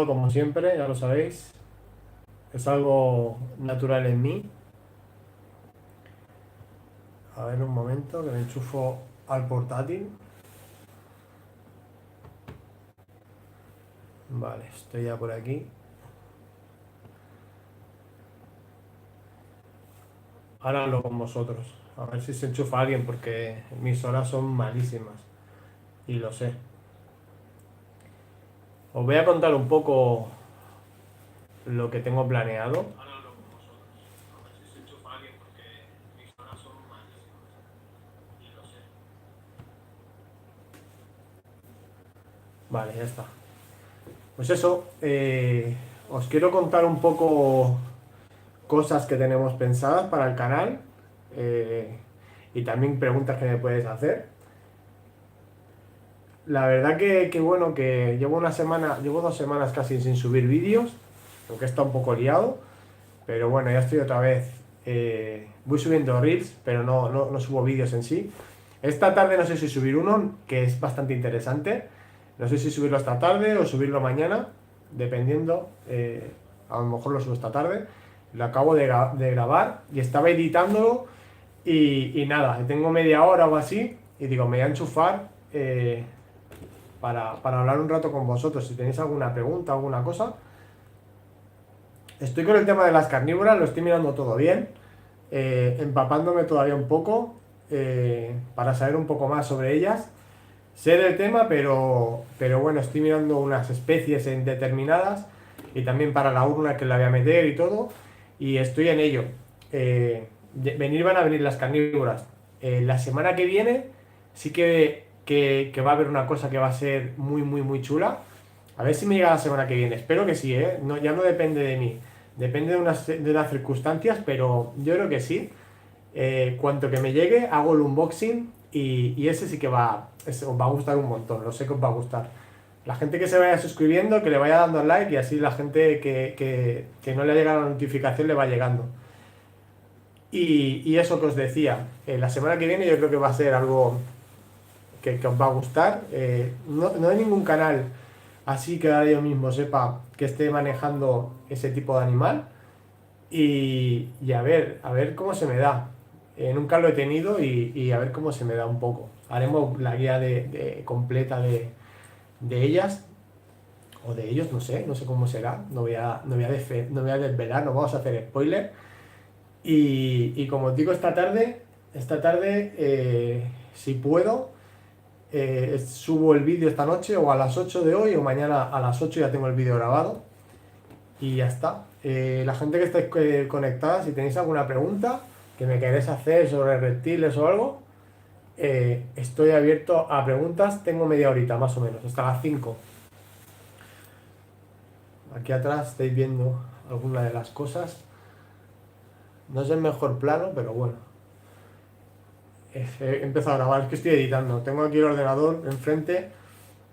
como siempre, ya lo sabéis. Es algo natural en mí. A ver un momento que me enchufo al portátil. Vale, estoy ya por aquí. Ahora hablo con vosotros. A ver si se enchufa alguien porque mis horas son malísimas. Y lo sé. Os voy a contar un poco lo que tengo planeado. Ahora hablo con vosotros. A ver si se enchufa alguien porque mis horas son malísimas. Y lo sé. Vale, ya está. Pues eso, os quiero contar un poco cosas que tenemos pensadas para el canal eh, y también preguntas que me puedes hacer. La verdad que bueno, que llevo 2 semanas casi sin subir vídeos, aunque está un poco liado, pero bueno, ya estoy otra vez. Voy subiendo reels, pero no subo vídeos en sí. Esta tarde no sé si subir uno, que es bastante interesante. No sé si subirlo esta tarde o subirlo mañana, dependiendo. A lo mejor lo subo esta tarde. Lo acabo de grabar y estaba editándolo y nada, tengo media hora o así y digo, me voy a enchufar para hablar un rato con vosotros. Si tenéis alguna pregunta, alguna cosa. Estoy con el tema de las carnívoras, lo estoy mirando todo bien, empapándome todavía un poco para saber un poco más sobre ellas. Sé del tema, pero bueno, estoy mirando unas especies determinadas y también para la urna que la voy a meter y todo. Y estoy en ello. Van a venir las carnívoras. La semana que viene sí que va a haber una cosa que va a ser muy, muy, muy chula. A ver si me llega la semana que viene. Espero que sí, ¿eh? No, ya no depende de mí. Depende de unas circunstancias, pero yo creo que sí. Cuanto que me llegue, hago el unboxing y ese sí que os va a gustar un montón, lo sé que os va a gustar. La gente que se vaya suscribiendo, que le vaya dando like y así la gente que no le llega la notificación le va llegando. Y eso que os decía, la semana que viene yo creo que va a ser algo que os va a gustar. No hay ningún canal así que ahora yo mismo sepa que esté manejando ese tipo de animal. Y a ver cómo se me da. Nunca lo he tenido y a ver cómo se me da un poco. Haremos la guía completa de ellas o de ellos, no sé cómo será. No voy a desvelar, no vamos a hacer spoiler. Y como os digo, esta tarde si puedo, subo el vídeo esta noche o a las 8 de hoy o mañana a las 8 ya tengo el vídeo grabado. Y ya está. La gente que estáis conectada, si tenéis alguna pregunta que me queréis hacer sobre reptiles o algo, estoy abierto a preguntas. Tengo media horita más o menos, hasta las 5. Aquí atrás estáis viendo alguna de las cosas. No es el mejor plano, pero bueno. He empezado a grabar, es que estoy editando. Tengo aquí el ordenador enfrente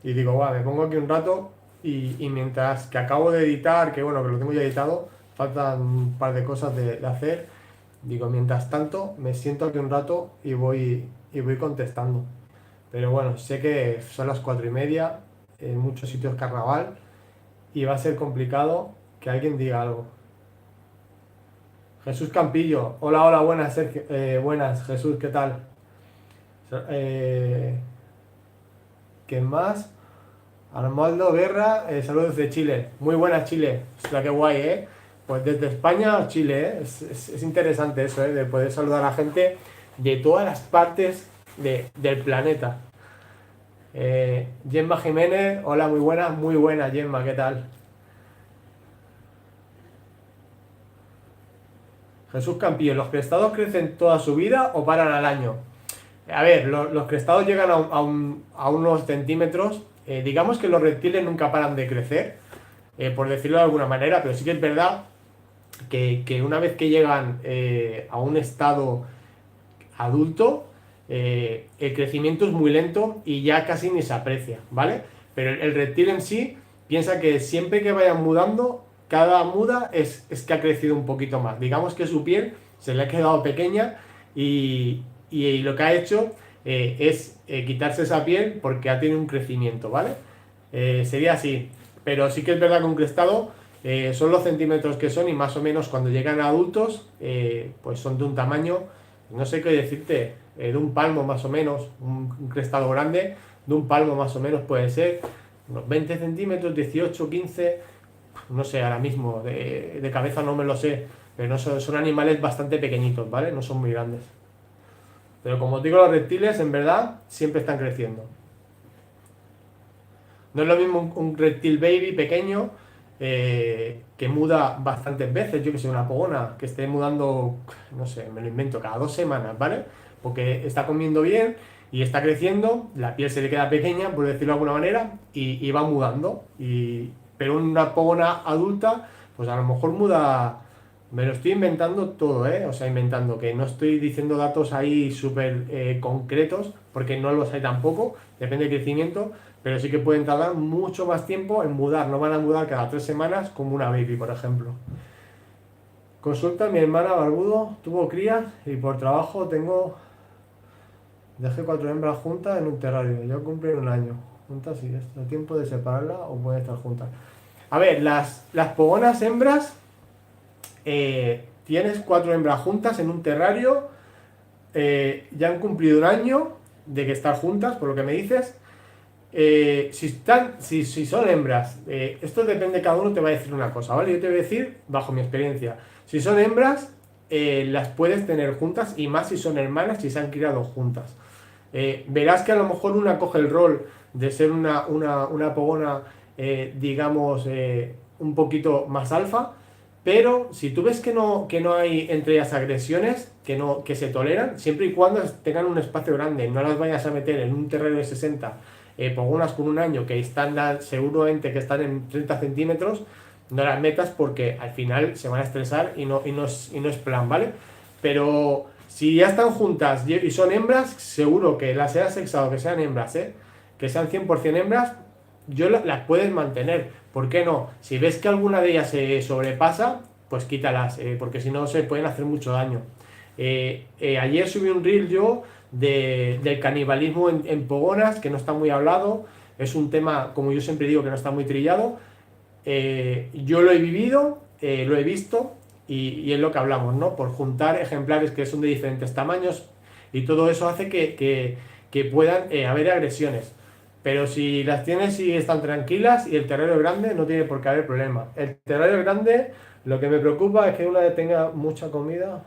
y digo, guau, me pongo aquí un rato y mientras que acabo de editar, que bueno, que lo tengo ya editado, faltan un par de cosas de hacer. Digo, mientras tanto, me siento aquí un rato y voy contestando. Pero bueno, sé que son las 4:30, en muchos sitios carnaval, y va a ser complicado que alguien diga algo. Jesús Campillo, hola, hola, buenas, Sergio, buenas, Jesús, ¿qué tal? Eh, ¿Quién más? Arnoldo Guerra, saludos de Chile. Muy buenas, Chile. Hostia, qué guay, ¿eh? Pues desde España a Chile, ¿eh? Es interesante eso, ¿eh? De poder saludar a la gente de todas las partes del planeta. Gemma Jiménez, hola, muy buena, Gemma, ¿qué tal? Jesús Campillo, ¿los crestados crecen toda su vida o paran al año? A ver, los crestados llegan a unos centímetros. Digamos que los reptiles nunca paran de crecer, por decirlo de alguna manera, pero sí que es verdad que una vez que llegan a un estado adulto, el crecimiento es muy lento y ya casi ni se aprecia, ¿vale? Pero el reptil en sí piensa que siempre que vayan mudando, cada muda es que ha crecido un poquito más. Digamos que su piel se le ha quedado pequeña y lo que ha hecho es quitarse esa piel porque ha tenido un crecimiento, ¿vale? Sería así. Pero sí que es verdad que un crestado son los centímetros que son y más o menos cuando llegan a adultos, pues son de un tamaño, no sé qué decirte, de un palmo más o menos, un crestado grande, de un palmo más o menos puede ser, unos 20 centímetros, 18, 15, no sé, ahora mismo, de cabeza no me lo sé, pero no son animales bastante pequeñitos, ¿vale? No son muy grandes. Pero como os digo, los reptiles en verdad siempre están creciendo. No es lo mismo un reptil baby pequeño que muda bastantes veces, yo que sé, una pogona que esté mudando, no sé, me lo invento, cada 2 semanas, ¿vale? Porque está comiendo bien y está creciendo, la piel se le queda pequeña, por decirlo de alguna manera, y va mudando. Pero una pogona adulta, pues a lo mejor muda. Me lo estoy inventando todo, ¿eh? O sea, inventando, que no estoy diciendo datos ahí súper concretos, porque no los hay tampoco, depende del crecimiento, pero sí que pueden tardar mucho más tiempo en mudar, no van a mudar cada 3 semanas como una baby, por ejemplo. Consulta, mi hermana Barbudo tuvo crías y por trabajo dejé 4 hembras juntas en un terrario, ya cumplen un año. Juntas y esto, tiempo de separarlas o pueden estar juntas. A ver, las pogonas hembras, tienes 4 hembras juntas en un terrario, ya han cumplido un año de que están juntas, por lo que me dices. Si son hembras, esto depende, cada uno te va a decir una cosa, ¿vale? Yo te voy a decir, bajo mi experiencia, si son hembras, las puedes tener juntas y más si son hermanas y se han criado juntas. Verás que a lo mejor una coge el rol de ser una pogona, digamos, un poquito más alfa, pero si tú ves que no hay entre ellas agresiones, que se toleran, siempre y cuando tengan un espacio grande, no las vayas a meter en un terreno de 60 pogonas con un año que están seguramente que están en 30 centímetros, no las metas porque al final se van a estresar y no es plan, ¿vale? Pero si ya están juntas y son hembras, seguro que las hayas sexado, que sean hembras, que sean 100% hembras, las puedes mantener. ¿Por qué no? Si ves que alguna de ellas se sobrepasa, pues quítalas, porque si no se pueden hacer mucho daño. Ayer subí un reel yo del canibalismo en pogonas, que no está muy hablado. Es un tema, como yo siempre digo, que no está muy trillado. Yo lo he vivido, lo he visto y es lo que hablamos, ¿no? Por juntar ejemplares que son de diferentes tamaños y todo eso hace que puedan haber agresiones. Pero si las tienes y están tranquilas y el terrario es grande, no tiene por qué haber problema. El terrario es grande, lo que me preocupa es que una tenga mucha comida.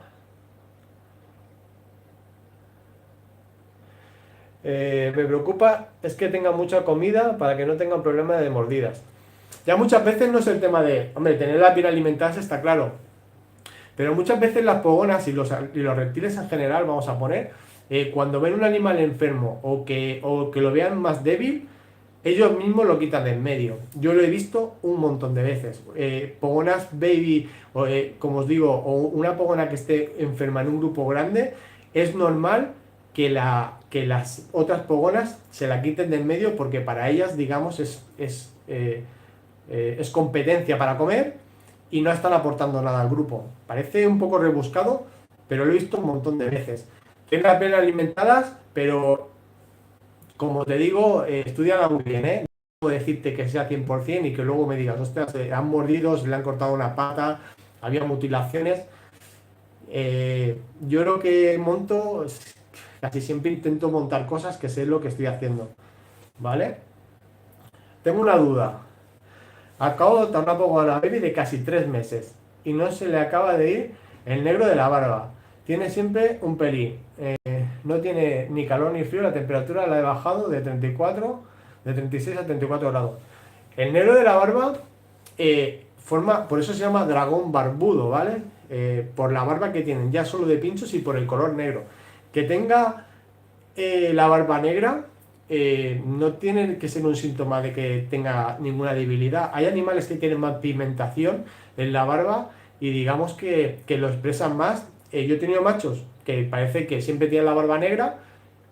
Me preocupa es que tenga mucha comida para que no tengan problema de mordidas. Ya muchas veces no es el tema de, hombre, tenerlas bien alimentadas está claro, pero muchas veces las pogonas y los reptiles en general, vamos a poner, cuando ven un animal enfermo o que lo vean más débil, ellos mismos lo quitan del medio. Yo lo he visto un montón de veces. Pogonas baby, como os digo, o una pogona que esté enferma en un grupo grande, es normal que las otras pogonas se la quiten del medio porque para ellas, digamos, es competencia para comer y no están aportando nada al grupo. Parece un poco rebuscado, pero lo he visto un montón de veces. Tienen las bien alimentadas, pero como te digo, estudian muy bien, ¿eh? No puedo decirte que sea 100% y que luego me digas, ostras, han mordido, se le han cortado una pata, había mutilaciones. Yo lo que monto, casi siempre intento montar cosas que sé lo que estoy haciendo, ¿vale? Tengo una duda. Acabo de adoptar una pogona baby de casi 3 meses y no se le acaba de ir el negro de la barba. Tiene siempre un pelín. No tiene ni calor ni frío, la temperatura la he bajado de 36 a 34 grados. El negro de la barba por eso se llama dragón barbudo, ¿vale? Por la barba que tienen, ya solo de pinchos y por el color negro. Que tenga la barba negra no tiene que ser un síntoma de que tenga ninguna debilidad. Hay animales que tienen más pigmentación en la barba y digamos que lo expresan más. Yo he tenido machos que parece que siempre tienen la barba negra,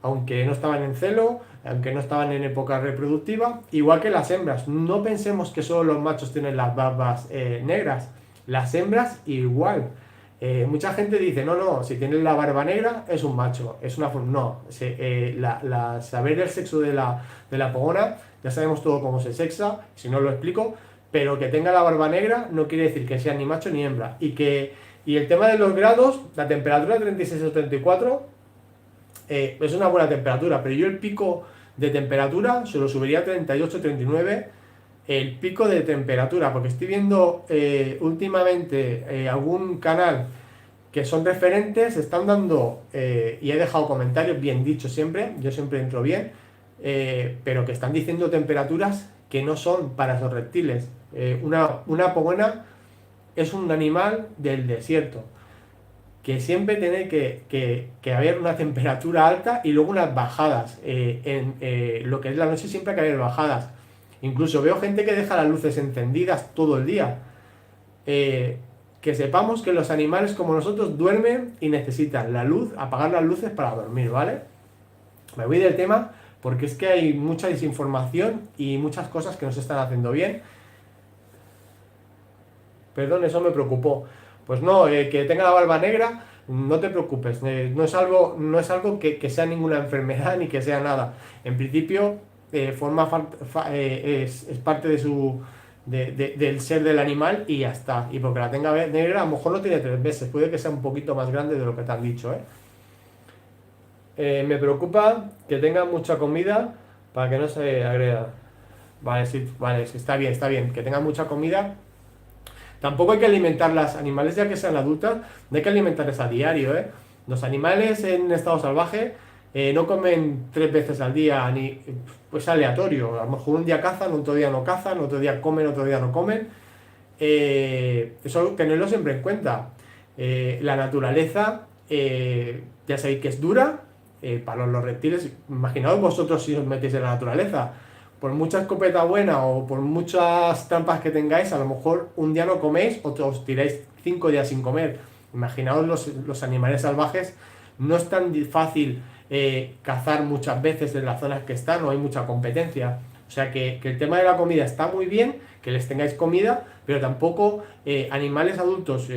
aunque no estaban en celo, aunque no estaban en época reproductiva, igual que las hembras. No pensemos que solo los machos tienen las barbas negras, las hembras igual. Mucha gente dice, no, no, si tienes la barba negra es un macho, es una... No, saber el sexo de la pogona, ya sabemos todo cómo se sexa, si no lo explico, pero que tenga la barba negra no quiere decir que sea ni macho ni hembra. Y el tema de los grados, la temperatura 36 o 34 es una buena temperatura, pero yo el pico de temperatura se lo subiría a 38 39, el pico de temperatura, porque estoy viendo últimamente algún canal que son referentes, están dando, y he dejado comentarios bien dichos siempre, yo siempre entro bien, pero que están diciendo temperaturas que no son para esos reptiles. Una pogona es un animal del desierto, que siempre tiene que haber una temperatura alta y luego unas bajadas. En lo que es la noche siempre hay que haber bajadas. Incluso veo gente que deja las luces encendidas todo el día. Que sepamos que los animales como nosotros duermen y necesitan la luz, apagar las luces para dormir, ¿vale? Me voy del tema porque es que hay mucha desinformación y muchas cosas que no se están haciendo bien. Perdón, eso me preocupó. Pues no, que tenga la barba negra, no te preocupes, no es algo que sea ninguna enfermedad ni que sea nada. En principio, es parte de del ser del animal y ya está. Y porque la tenga negra, a lo mejor no tiene 3 meses, puede que sea un poquito más grande de lo que te han dicho, ¿eh? Me preocupa que tenga mucha comida para que no se agreda. Vale, sí, está bien, que tenga mucha comida. Tampoco hay que alimentar las animales ya que sean adultas, no hay que alimentarles a diario, ¿eh? Los animales en estado salvaje no comen 3 veces al día, ni pues aleatorio. A lo mejor un día cazan, otro día no cazan, otro día comen, otro día no comen. Eso tenerlo siempre en cuenta. La naturaleza, ya sabéis que es dura, para los reptiles. Imaginaos vosotros si os metéis en la naturaleza. Por mucha escopeta buena o por muchas trampas que tengáis, a lo mejor un día no coméis o os tiráis 5 días sin comer. Imaginaos los animales salvajes, no es tan fácil cazar muchas veces en las zonas que están, no hay mucha competencia. O sea que el tema de la comida está muy bien, que les tengáis comida, pero tampoco animales adultos,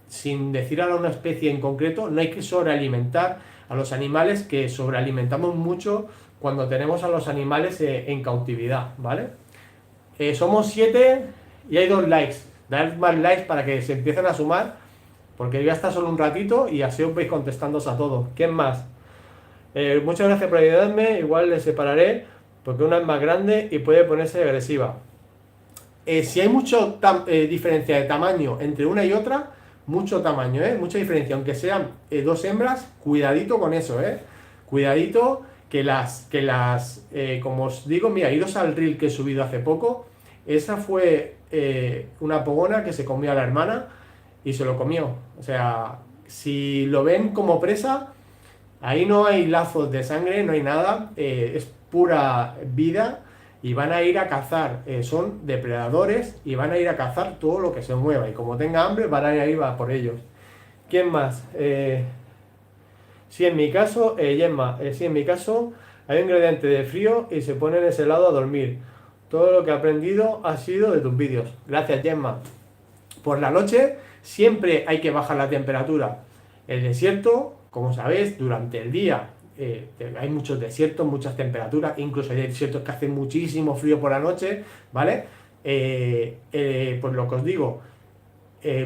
sin decir a una especie en concreto, no hay que sobrealimentar a los animales, que sobrealimentamos mucho cuando tenemos a los animales en cautividad, ¿vale? Somos 7 y hay 2 likes. Dad más likes para que se empiecen a sumar, porque ya está solo un ratito y así os vais contestándoos a todos. ¿Quién más? Muchas gracias por ayudarme, igual les separaré, porque una es más grande y puede ponerse agresiva. Si hay mucha diferencia de tamaño entre una y otra, mucho tamaño, mucha diferencia, aunque sean 2 hembras, cuidadito con eso, cuidadito como os digo, mira, iros al reel que he subido hace poco, esa fue una pogona que se comió a la hermana y se lo comió. O sea, si lo ven como presa, ahí no hay lazos de sangre, no hay nada, es pura vida y van a ir a cazar, son depredadores y van a ir a cazar todo lo que se mueva y como tenga hambre van a ir a por ellos. ¿Quién más? Sí, en mi caso, Gemma, sí, en mi caso hay un ingrediente de frío y se pone en ese lado a dormir. Todo lo que he aprendido ha sido de tus vídeos. Gracias, Gemma. Por la noche siempre hay que bajar la temperatura. El desierto, como sabéis, durante el día hay muchos desiertos, muchas temperaturas, incluso hay desiertos que hacen muchísimo frío por la noche, ¿vale? Pues lo que os digo,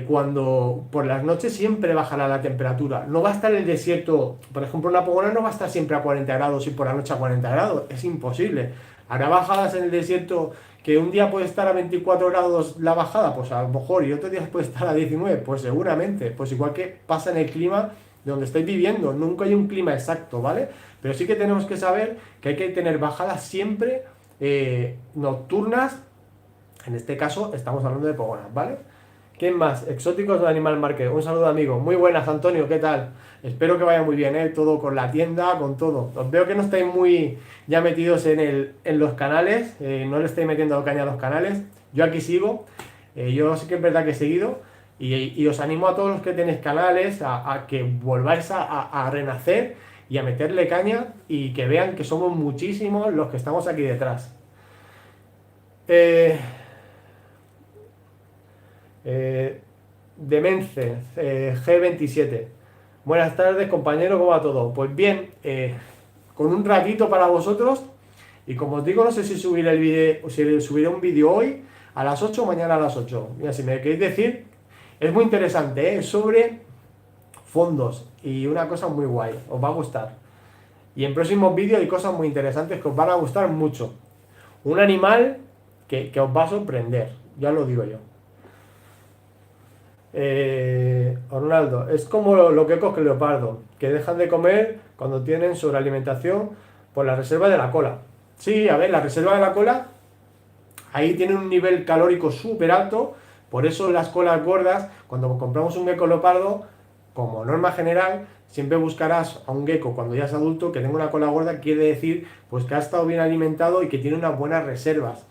cuando por las noches siempre bajará la temperatura. No va a estar el desierto, por ejemplo, una pogona no va a estar siempre a 40 grados y por la noche a 40 grados, es imposible. Habrá bajadas en el desierto que un día puede estar a 24 grados la bajada, pues a lo mejor, y otro día puede estar a 19, pues seguramente, pues igual que pasa en el clima de donde estáis viviendo, nunca hay un clima exacto, ¿vale? Pero sí que tenemos que saber que hay que tener bajadas siempre nocturnas, en este caso estamos hablando de pogonas, ¿vale? ¿Quién más? Exóticos de Animal Market. Un saludo, amigo. Muy buenas, Antonio. ¿Qué tal? Espero que vaya muy bien, ¿eh? Todo con la tienda, con todo. Os veo que no estáis muy ya metidos en los canales. No le estáis metiendo caña a los canales. Yo aquí sigo. Yo sí que es verdad que he seguido. Y os animo a todos los que tenéis canales a que volváis a renacer y a meterle caña y que vean que somos muchísimos los que estamos aquí detrás. Demence, G27. Buenas tardes, compañero, ¿cómo va todo? Pues bien, con un ratito para vosotros. Y como os digo, no sé si subiré el vídeo, si subiré un vídeo hoy a las 8 o mañana a las 8. Mira, si me queréis decir, es muy interesante, es sobre fondos y una cosa muy guay, os va a gustar. Y en próximos vídeos hay cosas muy interesantes que os van a gustar mucho. Un animal que os va a sorprender, ya lo digo yo. Ronaldo, es como lo que coge el leopardo, que dejan de comer cuando tienen sobrealimentación por la reserva de la cola. Sí, a ver, la reserva de la cola, ahí tienen un nivel calórico súper alto, por eso las colas gordas, cuando compramos un gecko leopardo, como norma general, siempre buscarás a un gecko cuando ya es adulto que tenga una cola gorda, quiere decir pues que ha estado bien alimentado y que tiene unas buenas reservas.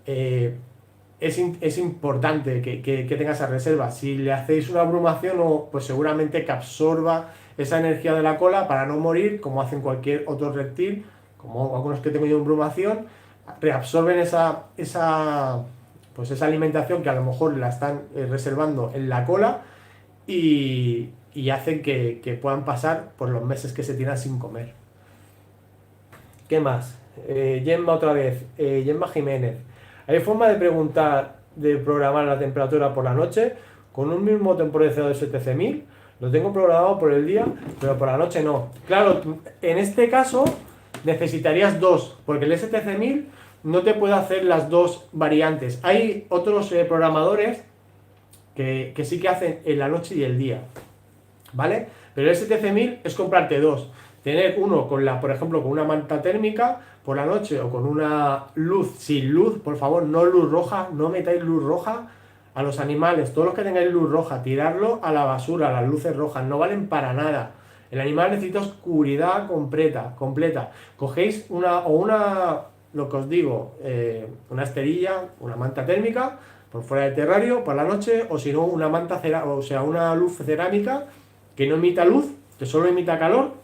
Es importante que tenga esa reserva. Si le hacéis una abrumación, pues seguramente que absorba esa energía de la cola para no morir, como hacen cualquier otro reptil, como algunos que tengo yo en abrumación, reabsorben pues esa alimentación que a lo mejor la están reservando en la cola y hacen que puedan pasar por los meses que se tiran sin comer. ¿Qué más? Gemma otra vez, Gemma Jiménez. ¿Hay forma de preguntar, de programar la temperatura por la noche con un mismo temporizador de 7000? Lo tengo programado por el día, pero por la noche no. Claro, en este caso necesitarías dos, porque el STC1000 no te puede hacer las dos variantes. Hay otros programadores que sí que hacen en la noche y el día, ¿vale? Pero el STC1000 es comprarte dos. Tener uno con por ejemplo, con una manta térmica por la noche o con una luz sin luz, por favor, no luz roja, no metáis luz roja a los animales. Todos los que tengáis luz roja, tirarlo a la basura, las luces rojas, no valen para nada. El animal necesita oscuridad completa. Cogéis lo que os digo, una esterilla, una manta térmica por fuera del terrario por la noche, o si no, una una luz cerámica que no emita luz, que solo emita calor,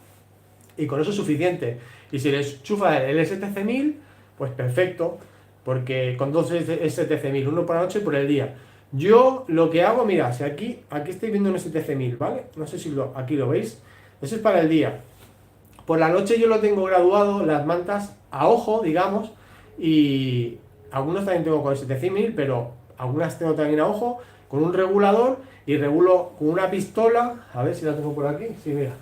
y con eso es suficiente. Y si les chufa el STC1000, pues perfecto, porque con dos STC1000, uno por la noche y por el día. Yo lo que hago, mira, si aquí estáis viendo un STC1000, ¿vale? No sé si aquí lo veis. Eso es para el día. Por la noche yo lo tengo graduado, las mantas a ojo, digamos, y algunos también tengo con STC1000, pero algunas tengo también a ojo, con un regulador, y regulo con una pistola, a ver si la tengo por aquí, sí, mira.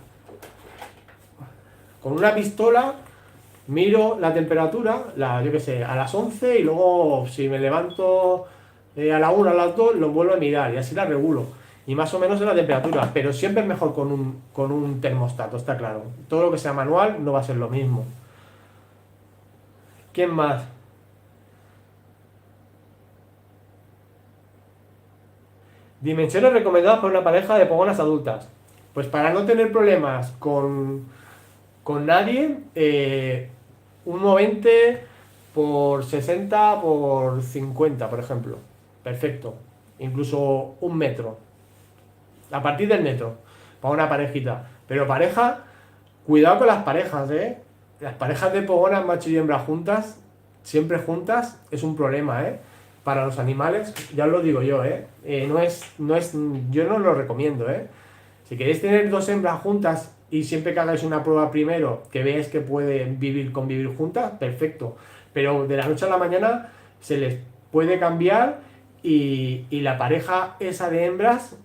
Con una pistola miro la temperatura, yo que sé, a las 11 y luego si me levanto a la 1, a las 2, lo vuelvo a mirar y así la regulo. Y más o menos es la temperatura, pero siempre es mejor con un termostato, está claro. Todo lo que sea manual no va a ser lo mismo. ¿Quién más? Dimensiones recomendadas para una pareja de pogonas adultas. Pues para no tener problemas con nadie, un 1,20 por 60 por 50, por ejemplo. Perfecto. Incluso un metro. A partir del metro. Para una parejita. Pero pareja, cuidado con las parejas, ¿eh? Las parejas de pogonas, macho y hembra juntas, siempre juntas, es un problema, ¿eh? Para los animales, ya os lo digo yo, ¿eh? Yo no lo recomiendo, ¿eh? Si queréis tener dos hembras juntas y siempre que hagáis una prueba primero, que veáis que pueden convivir juntas, perfecto. Pero de la noche a la mañana se les puede cambiar y la pareja esa de hembras,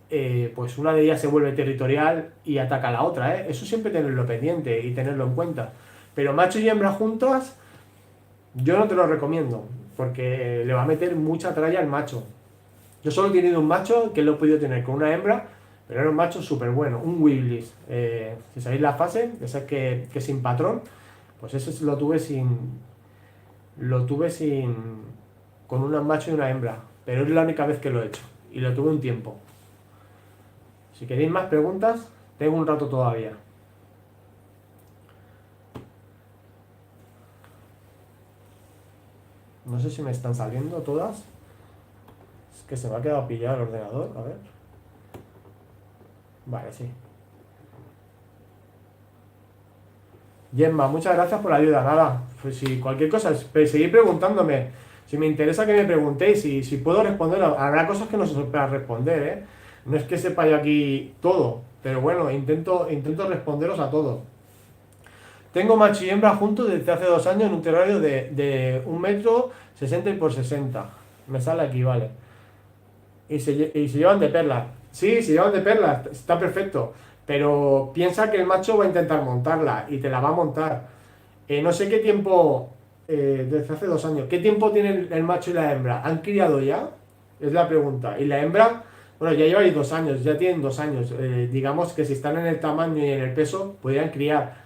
pues una de ellas se vuelve territorial y ataca a la otra, ¿eh? Eso siempre tenerlo pendiente y tenerlo en cuenta. Pero macho y hembra juntos, yo no te lo recomiendo, porque le va a meter mucha tralla al macho. Yo solo he tenido un macho que lo he podido tener con una hembra, pero era un macho súper bueno, un Wiblis. Si sabéis la fase, esa que sin patrón, pues eso lo tuve con un macho y una hembra, pero es la única vez que lo he hecho, y lo tuve un tiempo. Si queréis más preguntas, tengo un rato todavía. No sé si me están saliendo todas. Es que se me ha quedado pillado el ordenador, a ver. Vale, sí. Gemma, muchas gracias por la ayuda. Nada, pues si cualquier cosa, seguid preguntándome. Si me interesa que me preguntéis y si puedo responder, habrá cosas que no se puedan responder, ¿eh? No es que sepa yo aquí todo, pero bueno, intento responderos a todos. Tengo macho y hembra juntos desde hace 2 años en un terrario de 1,60 m por 60. Me sale aquí, vale. Y se llevan de perlas. Sí, se llevan de perlas, está perfecto. Pero piensa que el macho va a intentar montarla y te la va a montar. No sé qué tiempo, desde hace 2 años, ¿qué tiempo tienen el macho y la hembra? ¿Han criado ya? Es la pregunta. Y la hembra, bueno, ya lleváis 2 años, ya tienen 2 años. Digamos que si están en el tamaño y en el peso, podrían criar.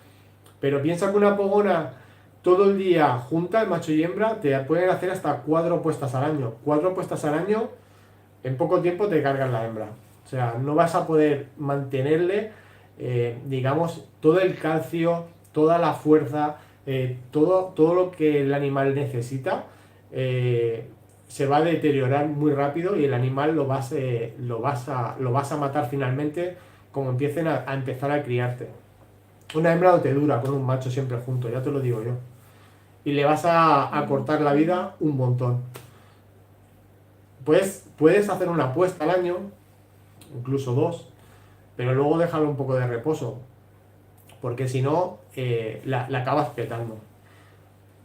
Pero piensa que una pogona todo el día junta, el macho y hembra, te pueden hacer hasta 4 puestas al año. 4 puestas al año, en poco tiempo te cargan la hembra. O sea, no vas a poder mantenerle, digamos, todo el calcio, toda la fuerza, todo lo que el animal necesita. Se va a deteriorar muy rápido y el animal lo vas a matar finalmente como empiecen a empezar a criarte. Una hembra no te dura con un macho siempre junto, ya te lo digo yo. Y le vas a cortar la vida un montón. Puedes hacer una apuesta al año, incluso dos, pero luego déjalo un poco de reposo, porque si no, la acabas petando.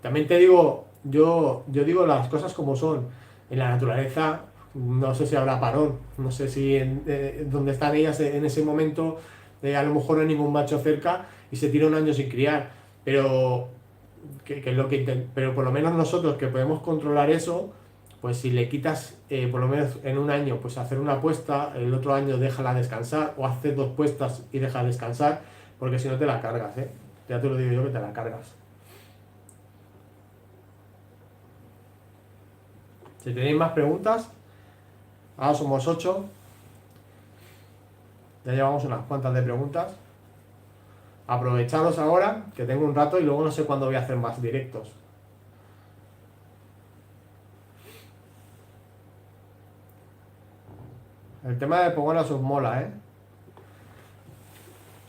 También te digo, yo digo las cosas como son. En la naturaleza, no sé si habrá parón, no sé si donde están ellas en ese momento, a lo mejor no hay ningún macho cerca y se tira un año sin criar, pero que es lo que pero por lo menos nosotros que podemos controlar eso, pues si le quitas por lo menos en un año, pues hacer una puesta, el otro año déjala descansar o hacer 2 puestas y deja descansar, porque si no te la cargas, ya te lo digo yo que te la cargas. Si tenéis más preguntas, ahora somos 8, ya llevamos unas cuantas de preguntas. Aprovecharos ahora, que tengo un rato y luego no sé cuándo voy a hacer más directos. El tema de Pogonas os mola, ¿eh?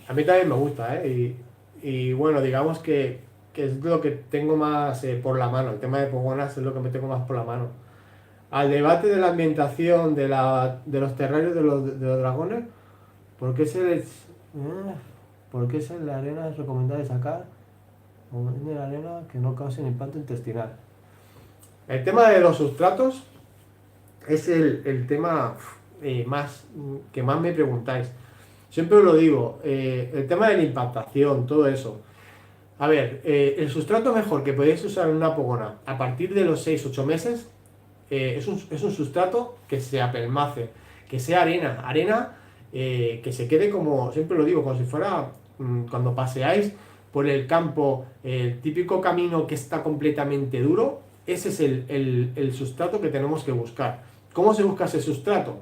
A mí también me gusta, ¿eh? Y bueno, digamos que es lo que tengo más por la mano. El tema de Pogonas es lo que me tengo más por la mano. Al debate de la ambientación de los terrarios de los dragones, ¿por qué la arena es recomendable sacar de la arena que no cause impacto intestinal? El tema de los sustratos es el tema que más me preguntáis. Siempre os lo digo, el tema de la impactación, todo eso. A ver, el sustrato mejor que podéis usar en una pogona a partir de los 6-8 meses es un sustrato que se apelmace, que sea arena, que se quede como, siempre lo digo, como si fuera cuando paseáis por el campo, el típico camino que está completamente duro, ese es el sustrato que tenemos que buscar. ¿Cómo se busca ese sustrato?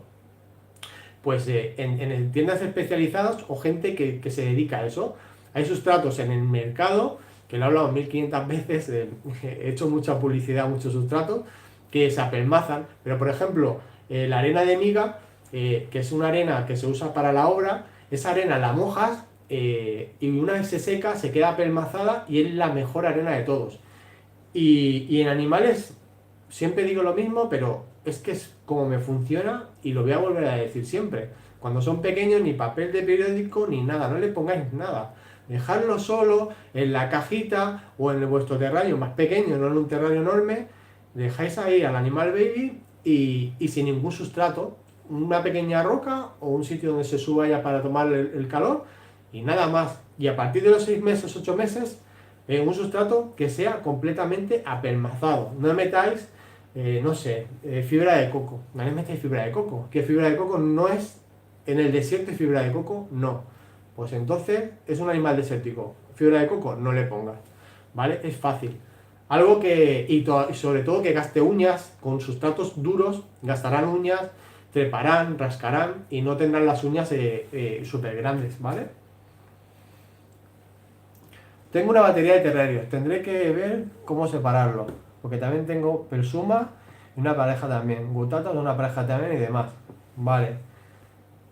Pues en tiendas especializadas o gente que se dedica a eso. Hay sustratos en el mercado, que lo he hablado 1500 veces, he hecho mucha publicidad, muchos sustratos, que se apelmazan, pero por ejemplo, la arena de miga, que es una arena que se usa para la obra, esa arena la mojas y una vez se seca se queda apelmazada y es la mejor arena de todos. Y en animales siempre digo lo mismo, pero es que es como me funciona y lo voy a volver a decir siempre. Cuando son pequeños, ni papel de periódico ni nada, no le pongáis nada. Dejadlo solo en la cajita o en vuestro terrario más pequeño, no en un terrario enorme. Dejáis ahí al animal baby y sin ningún sustrato, una pequeña roca o un sitio donde se suba ya para tomar el calor y nada más. Y a partir de los 6 meses, 8 meses, un sustrato que sea completamente apelmazado. No metáis, no sé, fibra de coco. No le metáis fibra de coco. Que fibra de coco no es, en el desierto y fibra de coco no. Pues entonces es un animal desértico. Fibra de coco no le pongas. ¿Vale? Es fácil. Algo que, y sobre todo que gaste uñas, con sustratos duros, gastarán uñas, treparán, rascarán y no tendrán las uñas súper grandes, ¿vale? Tengo una batería de terrarios, tendré que ver cómo separarlo, porque también tengo persuma y una pareja también, gutatas de una pareja también y demás. Vale,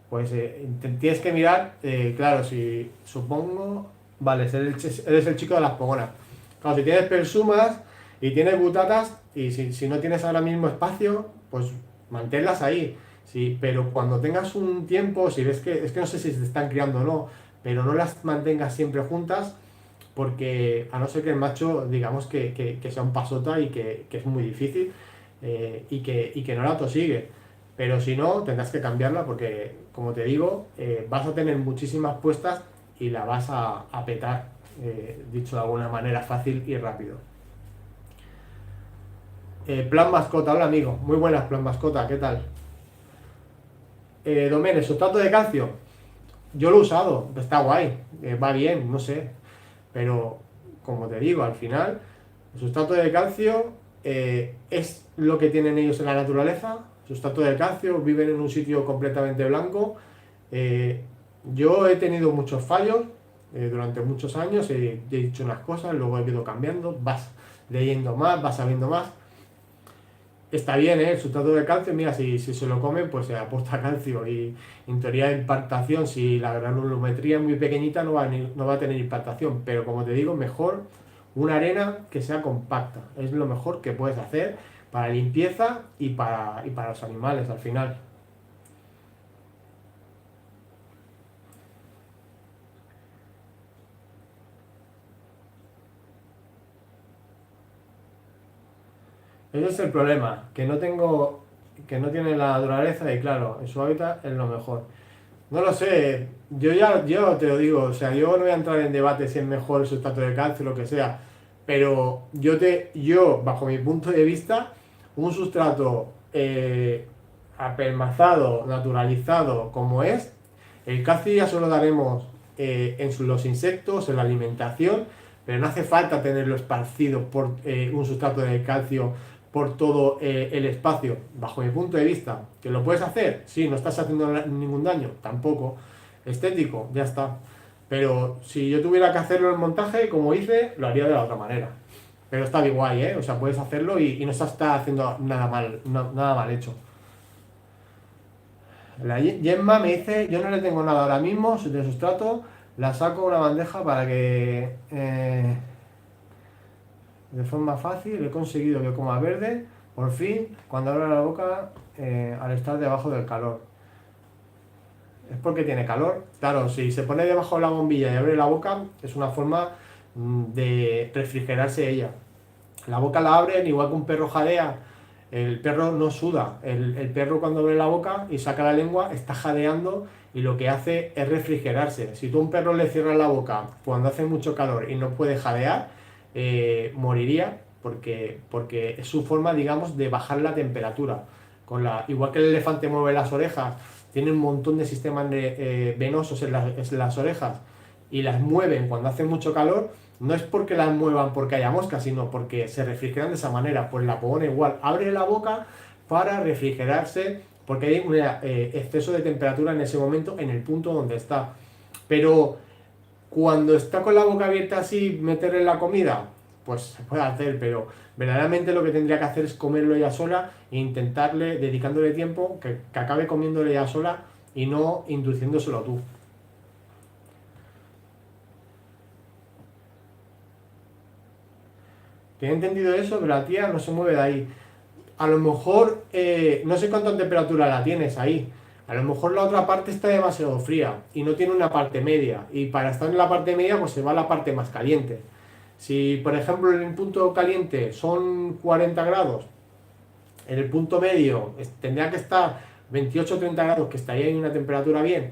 pues tienes que mirar, claro, si supongo, vale, eres el chico de las pogonas. Claro, si tienes persumas y tienes butatas y si no tienes ahora mismo espacio, pues manténlas ahí. Sí, pero cuando tengas un tiempo, si ves que, es que no sé si se están criando o no, pero no las mantengas siempre juntas, porque a no ser que el macho, digamos que sea un pasota y que es muy difícil y que no la tosigue. Pero si no, tendrás que cambiarla porque, como te digo, vas a tener muchísimas puestas y la vas a petar, dicho de alguna manera fácil y rápido. Plan mascota, hola amigo, muy buenas plan mascota, ¿qué tal? Domen, sustrato de calcio, yo lo he usado, está guay, va bien, no sé, pero como te digo, al final, el sustrato de calcio es lo que tienen ellos en la naturaleza, sustrato de calcio, viven en un sitio completamente blanco. Eh, yo he tenido muchos fallos durante muchos años, he dicho unas cosas, luego he ido cambiando, vas leyendo más, vas sabiendo más. Está bien, ¿eh? El sustrato de calcio, mira, si se lo come, pues se aporta calcio. Y en teoría de impactación, si la granulometría es muy pequeñita, no va a tener impactación. Pero como te digo, mejor una arena que sea compacta. Es lo mejor que puedes hacer para limpieza y para los animales al final. Ese es el problema, que no tiene la naturaleza y claro, en su hábitat es lo mejor. No lo sé, yo te lo digo, o sea, yo no voy a entrar en debate si es mejor el sustrato de calcio o lo que sea, pero bajo mi punto de vista, un sustrato apelmazado, naturalizado como es, el calcio ya solo daremos en los insectos, en la alimentación, pero no hace falta tenerlo esparcido por un sustrato de calcio por todo el espacio, bajo mi punto de vista. ¿Que lo puedes hacer? Sí, no estás haciendo ningún daño, tampoco. Estético, ya está. Pero si yo tuviera que hacerlo en el montaje, como hice, lo haría de la otra manera. Pero está bien guay, ¿eh? O sea, puedes hacerlo y no se está haciendo nada mal, nada mal hecho. La Gemma me dice, yo no le tengo nada ahora mismo de sustrato, la saco a una bandeja para que de forma fácil he conseguido que coma verde, por fin, cuando abra la boca al estar debajo del calor. Es porque tiene calor. Claro, si se pone debajo de la bombilla y abre la boca, es una forma de refrigerarse ella. La boca la abren, igual que un perro jadea. El perro no suda. El perro cuando abre la boca y saca la lengua está jadeando y lo que hace es refrigerarse. Si tú a un perro le cierras la boca cuando hace mucho calor y no puede jadear, moriría porque es su forma, digamos, de bajar la temperatura. Igual que el elefante mueve las orejas, tiene un montón de sistemas venosos en las orejas y las mueven cuando hace mucho calor, no es porque las muevan porque haya moscas, sino porque se refrigeran de esa manera. Pues la pone igual, abre la boca para refrigerarse porque hay un exceso de temperatura en ese momento en el punto donde está. Pero cuando está con la boca abierta así, meterle la comida, pues se puede hacer, pero verdaderamente lo que tendría que hacer es comerlo ella sola e intentarle, dedicándole tiempo, que acabe comiéndole ella sola y no induciéndoselo tú. Que he entendido eso, pero la tía no se mueve de ahí. A lo mejor, no sé cuánta temperatura la tienes ahí. A lo mejor la otra parte está demasiado fría y no tiene una parte media. Y para estar en la parte media, pues se va a la parte más caliente. Si, por ejemplo, en el punto caliente son 40 grados, en el punto medio tendría que estar 28 o 30 grados, que estaría en una temperatura bien,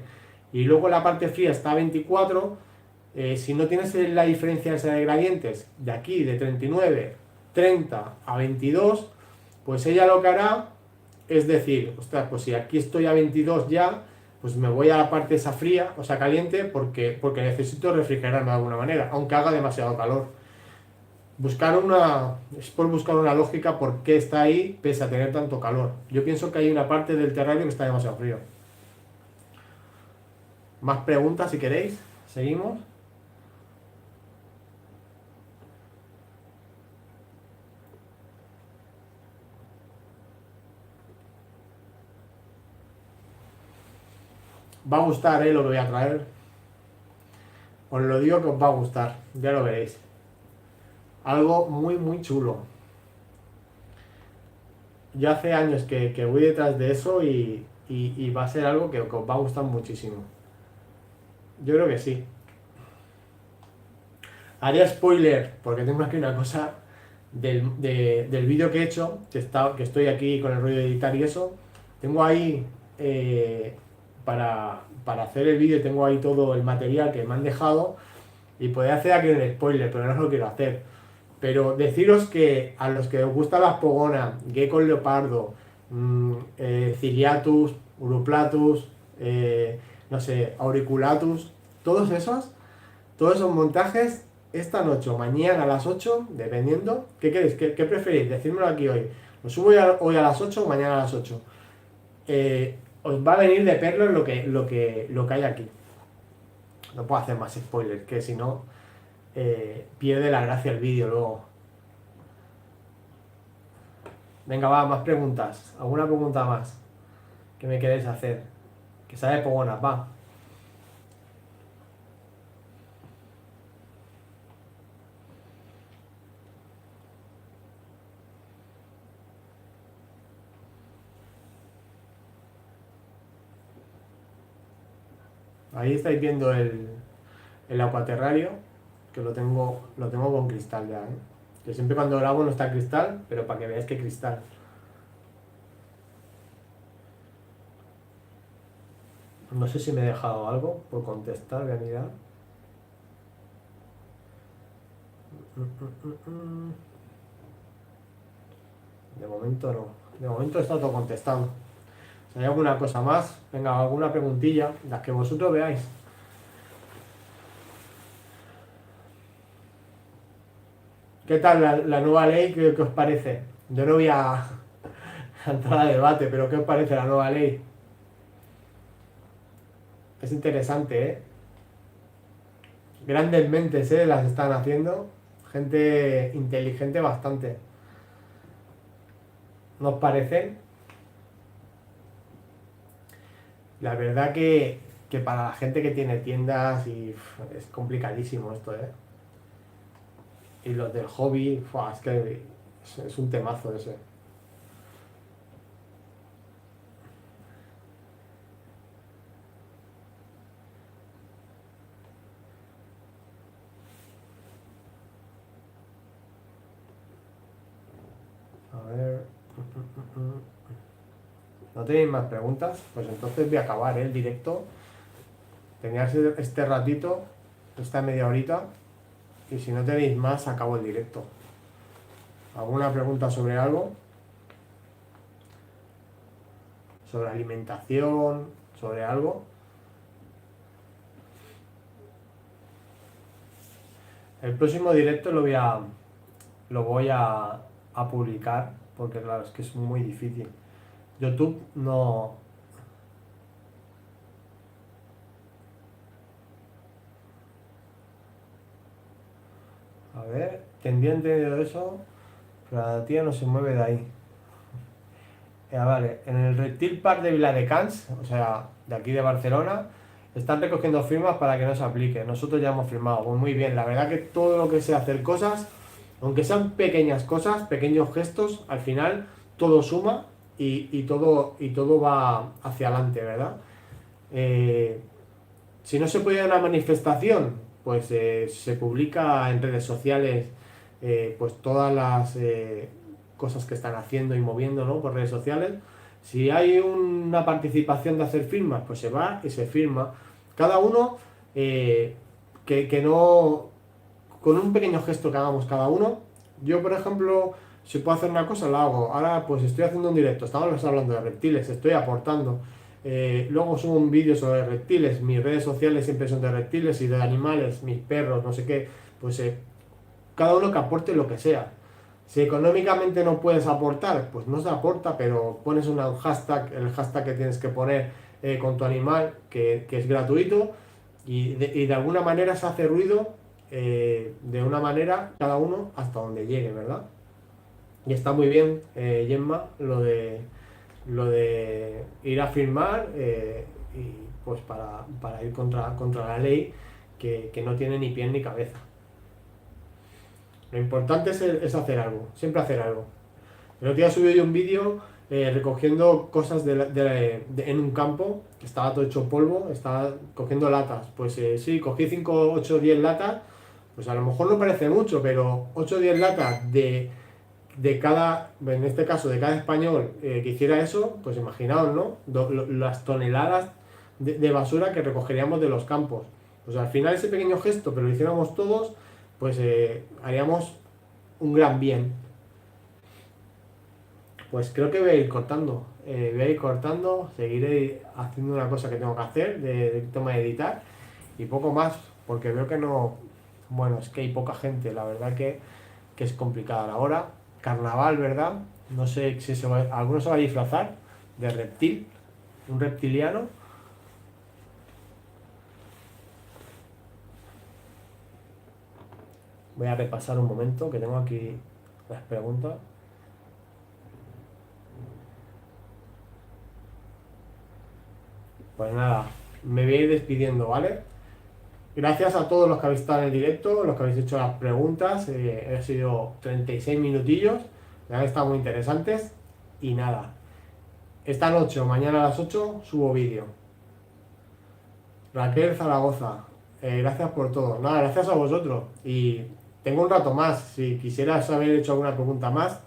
y luego la parte fría está a 24, si no tienes la diferencia esa de gradientes, de aquí, de 39, 30 a 22, pues ella lo que hará es decir, ostras, pues si aquí estoy a 22 ya, pues me voy a la parte esa fría, o sea, caliente, porque necesito refrigerarme de alguna manera, aunque haga demasiado calor. Es por buscar una lógica por qué está ahí pese a tener tanto calor. Yo pienso que hay una parte del terrario que está demasiado frío. Más preguntas si queréis. Seguimos. Va a gustar, lo que voy a traer. Os lo digo que os va a gustar. Ya lo veréis. Algo muy, muy chulo. yo hace años que voy detrás de eso y va a ser algo que os va a gustar muchísimo. Yo creo que sí. Haría spoiler, porque tengo aquí una cosa del vídeo que he hecho, que estoy aquí con el rollo de editar y eso. Tengo ahí, para hacer el vídeo, tengo ahí todo el material que me han dejado y podría hacer aquí un spoiler, pero no lo quiero hacer. Pero deciros que a los que os gustan las pogonas, gecko leopardo, ciliatus, uruplatus, no sé, auriculatus, todos esos montajes, esta noche o mañana a las 8 dependiendo. ¿Qué queréis? ¿Qué preferís? Decírmelo aquí hoy. ¿Lo subo hoy a las 8 o mañana a las 8? Os va a venir de perlos lo que hay aquí. No puedo hacer más spoilers, que si no, pierde la gracia el vídeo luego. Venga, va, más preguntas. ¿Alguna pregunta más que me queréis hacer? Que sabe pogonas, va. Ahí estáis viendo el acuaterrario, que lo tengo con cristal ya, ¿eh? Que siempre cuando grabo no está cristal, pero para que veáis que cristal. No sé si me he dejado algo por contestar, voy a mirar. De momento no. De momento está todo contestado. Si hay alguna cosa más, venga, alguna preguntilla, las que vosotros veáis. ¿Qué tal la nueva ley? ¿Qué os parece? Yo no voy a entrar a debate, pero ¿qué os parece la nueva ley? Es interesante, ¿eh? Grandes mentes, ¿eh? Las están haciendo. Gente inteligente bastante. ¿No os parece? La verdad que para la gente que tiene tiendas es complicadísimo esto, ¿eh? Y los del hobby, es que es un temazo ese. A ver. ¿No tenéis más preguntas? Pues entonces voy a acabar, ¿eh? El directo. Teníais este ratito, esta media horita. Y si no tenéis más, acabo el directo. ¿Alguna pregunta sobre algo? ¿Sobre alimentación? ¿Sobre algo? El próximo directo lo voy a publicar, porque claro, es que es muy difícil. YouTube no. A ver, tendría entendido eso, pero la tía no se mueve de ahí. Vale, en el Reptil Park de Viladecans, o sea, de aquí de Barcelona, están recogiendo firmas para que no se aplique. Nosotros ya hemos firmado. Pues muy bien, la verdad que todo lo que sea hacer cosas, aunque sean pequeñas cosas, pequeños gestos, al final todo suma y todo va hacia adelante, ¿verdad? Eh, si no se puede ir a una manifestación, pues se publica en redes sociales, pues todas las cosas que están haciendo y moviendo, ¿no? Por redes sociales. Si hay una participación de hacer firmas, pues se va y se firma. Cada uno, que no, con un pequeño gesto que hagamos cada uno. Yo, por ejemplo, si puedo hacer una cosa, la hago. Ahora pues estoy haciendo un directo, estábamos hablando de reptiles, estoy aportando. Luego subo un vídeo sobre reptiles, mis redes sociales siempre son de reptiles y de animales, mis perros, no sé qué. Pues cada uno que aporte lo que sea. Si económicamente no puedes aportar, pues no se aporta, pero pones un hashtag, el hashtag que tienes que poner con tu animal, que es gratuito, y de alguna manera se hace ruido, de una manera cada uno hasta donde llegue, ¿verdad? Y está muy bien, Gemma, lo de ir a firmar, y pues para ir contra la ley que no tiene ni pie ni cabeza. Lo importante es hacer algo, siempre hacer algo. El otro día subí yo un vídeo recogiendo cosas en un campo, que estaba todo hecho polvo, estaba cogiendo latas. Pues sí, cogí 5 8 10 latas, pues a lo mejor no parece mucho, pero 8 o 10 latas de cada, en este caso de cada español que hiciera eso, pues imaginaos, ¿no? Las toneladas de basura que recogeríamos de los campos. Pues al final ese pequeño gesto, pero lo hiciéramos todos, pues haríamos un gran bien. Pues creo que voy a ir cortando. Voy a ir cortando, seguiré haciendo una cosa que tengo que hacer, de toma de editar, y poco más, porque veo que no. Bueno, es que hay poca gente, la verdad que es complicada la hora. Carnaval, ¿verdad? No sé si alguno se va a disfrazar de reptil, un reptiliano. Voy a repasar un momento, que tengo aquí las preguntas. Pues nada, me voy a ir despidiendo, ¿vale? Gracias a todos los que habéis estado en el directo, los que habéis hecho las preguntas. Han sido 36 minutillos, me han estado muy interesantes. Y nada, esta noche o mañana a las 8 subo vídeo. Raquel Zaragoza, gracias por todo. Nada, gracias a vosotros. Y tengo un rato más. Si quisieras haber hecho alguna pregunta más,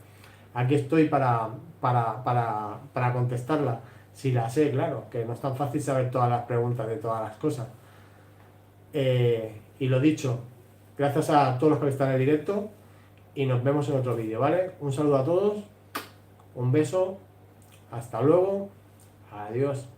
aquí estoy para contestarla. Si la sé, claro, que no es tan fácil saber todas las preguntas de todas las cosas. Y lo dicho, gracias a todos los que están en el directo y nos vemos en otro vídeo, ¿vale? Un saludo a todos, un beso, hasta luego, adiós.